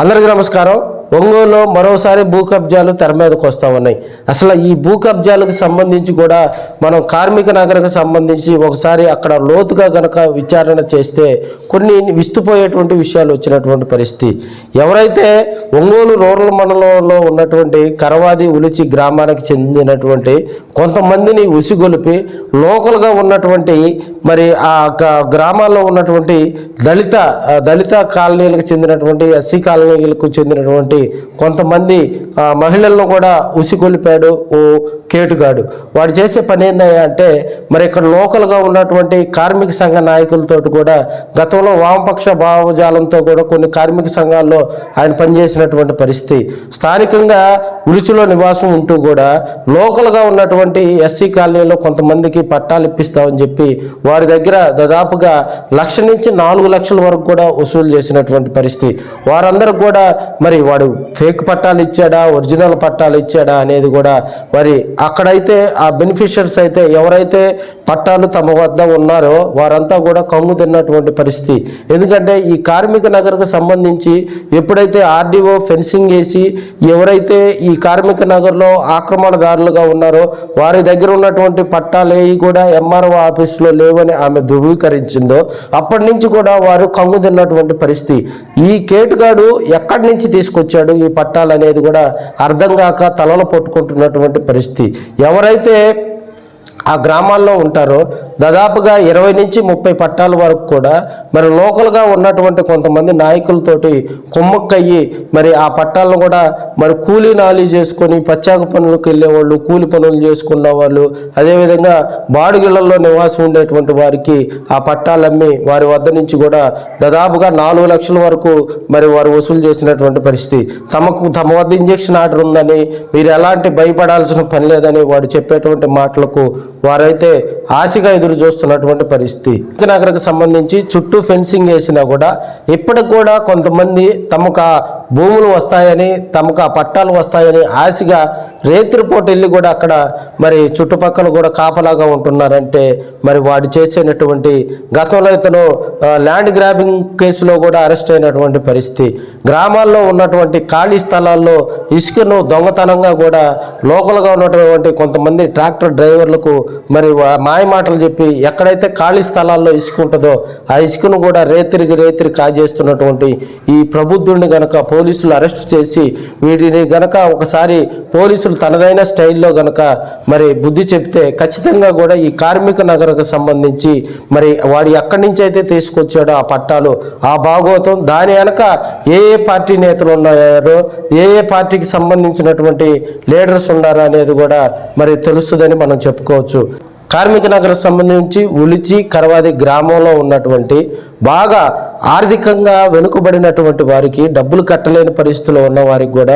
అందరికీ నమస్కారం. ఒంగోలులో మరోసారి భూ కబ్జాలు తెర మీదకు వస్తూ ఉన్నాయి. అసలు ఈ భూ కబ్జాలకు సంబంధించి కూడా మనం కార్మిక నగరకు సంబంధించి ఒకసారి అక్కడ లోతుగా గనక విచారణ చేస్తే కొన్ని విస్తుపోయేటువంటి విషయాలు వచ్చినటువంటి పరిస్థితి. ఎవరైతే ఒంగోలు రూరల్ మండలంలో ఉన్నటువంటి కరవాది ఉలిచి గ్రామానికి చెందినటువంటి కొంతమందిని ఉసిగొలిపి లోకల్గా ఉన్నటువంటి మరి ఆ గ్రామాల్లో ఉన్నటువంటి దళిత కాలనీలకు చెందినటువంటి ఎస్సీ కాలనీలకు చెందినటువంటి కొంతమంది మహిళలను కూడా ఉసిగొలిపాడు ఓ కేటుగాడు. వాడు చేసే పని ఏంటంటే మరి ఇక్కడ లోకల్గా ఉన్నటువంటి కార్మిక సంఘ నాయకులతో కూడా గతంలో వామపక్ష భావజాలంతో కూడా కొన్ని కార్మిక సంఘాల్లో ఆయన పనిచేసినటువంటి పరిస్థితి. స్థానికంగా ఉలిచిలో నివాసం ఉంటూ కూడా లోకల్గా ఉన్నటువంటి ఎస్సీ కాలనీలో కొంతమందికి పట్టాలు ఇప్పిస్తామని చెప్పి వారి దగ్గర దాదాపుగా 1,00,000 నుంచి 4 లక్షల వరకు కూడా వసూలు చేసినటువంటి పరిస్థితి. వారందరూ కూడా మరి వాడు ఫేక్ పట్టాలు ఇచ్చాడా ఒరిజినల్ పట్టాలు ఇచ్చాడా అనేది కూడా మరి అక్కడైతే ఆ బెనిఫిషియర్స్ అయితే ఎవరైతే పట్టాలు తమ వద్ద ఉన్నారో వారంతా కూడా కమ్ము తిన్నటువంటి పరిస్థితి. ఎందుకంటే ఈ కార్మిక నగర్కు సంబంధించి ఎప్పుడైతే ఆర్డీఓ ఫెన్సింగ్ వేసి ఎవరైతే ఈ కార్మిక నగర్లో ఆక్రమణదారులుగా ఉన్నారో వారి దగ్గర ఉన్నటువంటి పట్టాలు ఏవి కూడా ఎంఆర్ఓ ఆఫీసులో లేవని ఆమె ధృవీకరించిందో అప్పటి నుంచి కూడా వారు కమ్ము తిన్నటువంటి పరిస్థితి. ఈ కేటుగాడు ఎక్కడి నుంచి తీసుకొచ్చాడు ఈ పట్టాలు అనేది కూడా అర్థం కాక తలలో పట్టుకుంటున్నటువంటి పరిస్థితి. ఎవరైతే ఆ గ్రామాల్లో ఉంటారో దాదాపుగా 20 నుంచి 30 పట్టాల వరకు కూడా మరి లోకల్గా ఉన్నటువంటి కొంతమంది నాయకులతోటి కుమ్మక్కయ్యి మరి ఆ పట్టాలను కూడా మరి కూలీ నాలి చేసుకొని ప్రత్యేక పనులకు వెళ్ళేవాళ్ళు, కూలి పనులు చేసుకున్న వాళ్ళు, అదేవిధంగా బాడుగిళ్లలో నివాసం ఉండేటువంటి వారికి ఆ పట్టాలమ్మి వారి వద్ద నుంచి కూడా దాదాపుగా 4 లక్షల వరకు మరి వారు వసూలు చేసినటువంటి పరిస్థితి. తమ వద్ద ఇంజక్షన్ ఆర్డర్ ఉందని, మీరు ఎలాంటి భయపడాల్సిన పని లేదని వాడు చెప్పేటువంటి మాటలకు వారైతే ఆశగా ఎదురు చూస్తున్నటువంటి పరిస్థితి. నగరకు సంబంధించి చుట్టూ ఫెన్సింగ్ వేసినా కూడా ఇప్పటికి కూడా కొంతమంది తమకు ఆ భూములు వస్తాయని, తమకు ఆ పట్టాలు వస్తాయని ఆశగా రేత్రిపూట వెళ్ళి కూడా అక్కడ మరి చుట్టుపక్కల కూడా కాపలాగా ఉంటున్నారంటే మరి వాడు చేసేటటువంటి గతంలో ఇతను ల్యాండ్ గ్రాబింగ్ కేసులో కూడా అరెస్ట్ అయినటువంటి పరిస్థితి. గ్రామాల్లో ఉన్నటువంటి ఖాళీ స్థలాల్లో ఇసుకను దొంగతనంగా కూడా లోకల్గా ఉన్నటువంటి కొంతమంది ట్రాక్టర్ డ్రైవర్లకు మరి మాయమాటలు చెప్పి ఎక్కడైతే ఖాళీ స్థలాల్లో ఇసుక ఉంటుందో ఆ ఇసుకను కూడా రేతిరి కాజేస్తున్నటువంటి ఈ ప్రబుద్ధుడిని గనక పోలీసులు అరెస్ట్ చేసి వీటిని గనక ఒకసారి పోలీసులు తనదైన స్టైల్లో గనక మరి బుద్ధి చెప్తే ఖచ్చితంగా కూడా ఈ కార్మిక నగరకు సంబంధించి మరి వాడు ఎక్కడి నుంచి అయితే తీసుకొచ్చాడో ఆ పట్టాలు, ఆ భాగోతం, దాని వెనక ఏ పార్టీ నేతలు ఉన్నారో, ఏ పార్టీకి సంబంధించినటువంటి లీడర్స్ ఉన్నారో అనేది కూడా మరి తెలుస్తుందని మనం చెప్పుకోవచ్చు. కార్మిక నగరకు సంబంధించి ఉలిచి కరవాది గ్రామంలో ఉన్నటువంటి బాగా ఆర్థికంగా వెనుకబడినటువంటి వారికి, డబ్బులు కట్టలేని పరిస్థితుల్లో ఉన్న వారికి కూడా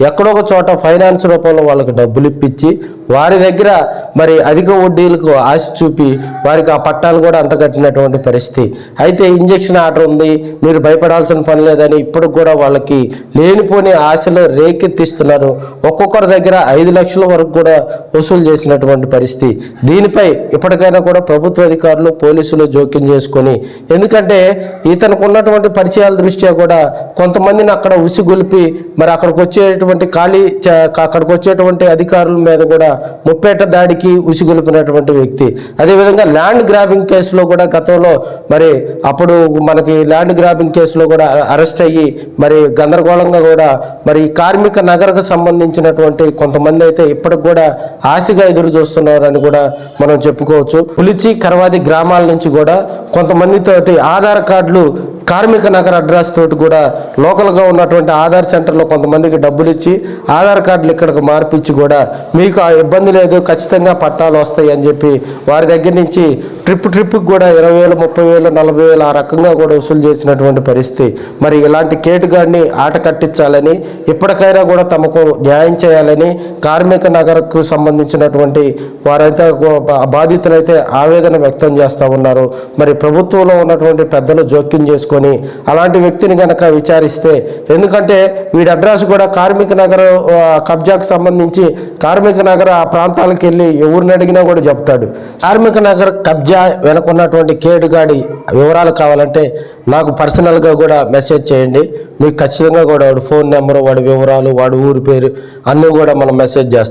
ఎక్కడో ఒక చోట ఫైనాన్స్ రూపంలో వాళ్ళకి డబ్బులు ఇప్పించి వారి దగ్గర మరి అధిక వడ్డీలకు ఆశ చూపి వారికి ఆ పట్టాలు కూడా అంటగట్టినటువంటి పరిస్థితి. అయితే ఇంజక్షన్ ఆర్డర్ ఉంది, మీరు భయపడాల్సిన పని లేదని ఇప్పుడు కూడా వాళ్ళకి లేనిపోని ఆశలు రేకెత్తిస్తున్నారు. ఒక్కొక్కరి దగ్గర 5 లక్షల వరకు కూడా వసూలు చేసినటువంటి పరిస్థితి. దీనిపై ఇప్పటికైనా కూడా ప్రభుత్వ అధికారులు, పోలీసులు జోక్యం చేసుకొని, ఎందుకంటే ఇతనికి ఉన్నటువంటి పరిచయాల దృష్ట్యా కూడా కొంతమందిని అక్కడ ఉసిగొలిపి మరి అక్కడికి వచ్చేటువంటి అధికారుల మీద కూడా ముప్పేట దాడికి ఉసిగొలిపినటువంటి వ్యక్తి. అదేవిధంగా ల్యాండ్ గ్రాబింగ్ కేసులో కూడా గతంలో మరి అప్పుడు మనకి ల్యాండ్ గ్రాబింగ్ కేసులో కూడా అరెస్ట్ అయ్యి మరి గందరగోళంగా కూడా మరి కార్మిక నగరకు సంబంధించినటువంటి కొంతమంది అయితే ఇప్పటికి కూడా ఆశగా ఎదురు చూస్తున్నారని కూడా మనం చెప్పుకోవచ్చు. ఉలిచి కరవాది గ్రామాల నుంచి కూడా కొంతమందితోటి ఆధార్ కార్డులు, కార్మిక నగర అడ్రస్ తోటి కూడా లోకల్గా ఉన్నటువంటి ఆధార్ సెంటర్లో కొంతమందికి డబ్బులు ఇచ్చి ఆధార్ కార్డులు ఇక్కడికి మార్పించి కూడా మీకు ఆ ఇబ్బంది లేదు, ఖచ్చితంగా పట్టాలు వస్తాయి అని చెప్పి వారి దగ్గర నుంచి ట్రిప్కి కూడా 20,000, 30,000, 40,000 ఆ రకంగా కూడా వసూలు చేసినటువంటి పరిస్థితి. మరి ఇలాంటి కేటుగాడిని ఆట కట్టించాలని, ఇప్పటికైనా కూడా తమకు న్యాయం చేయాలని కార్మిక నగరకు సంబంధించినటువంటి వారైతే బాధితులైతే ఆవేదన వ్యక్తం చేస్తూ ఉన్నారు. మరి ప్రభుత్వంలో ఉన్నటువంటి పెద్దలు జోక్యం చేసుకొని తీసుకొని అలాంటి వ్యక్తిని కనుక విచారిస్తే, ఎందుకంటే వీడి అడ్రస్ కూడా కార్మిక నగర్ కబ్జాకు సంబంధించి కార్మిక నగర్ ఆ ప్రాంతాలకు వెళ్ళి ఎవరిని అడిగినా కూడా చెప్తాడు. కార్మిక నగర్ కబ్జా వెనుకున్నటువంటి కేడుగాడి వివరాలు కావాలంటే నాకు పర్సనల్గా కూడా మెసేజ్ చేయండి. మీకు ఖచ్చితంగా కూడా వాడి ఫోన్ నెంబరు, వాడి వివరాలు, వాడి ఊరి పేరు అన్నీ కూడా మనం మెసేజ్ చేస్తాం.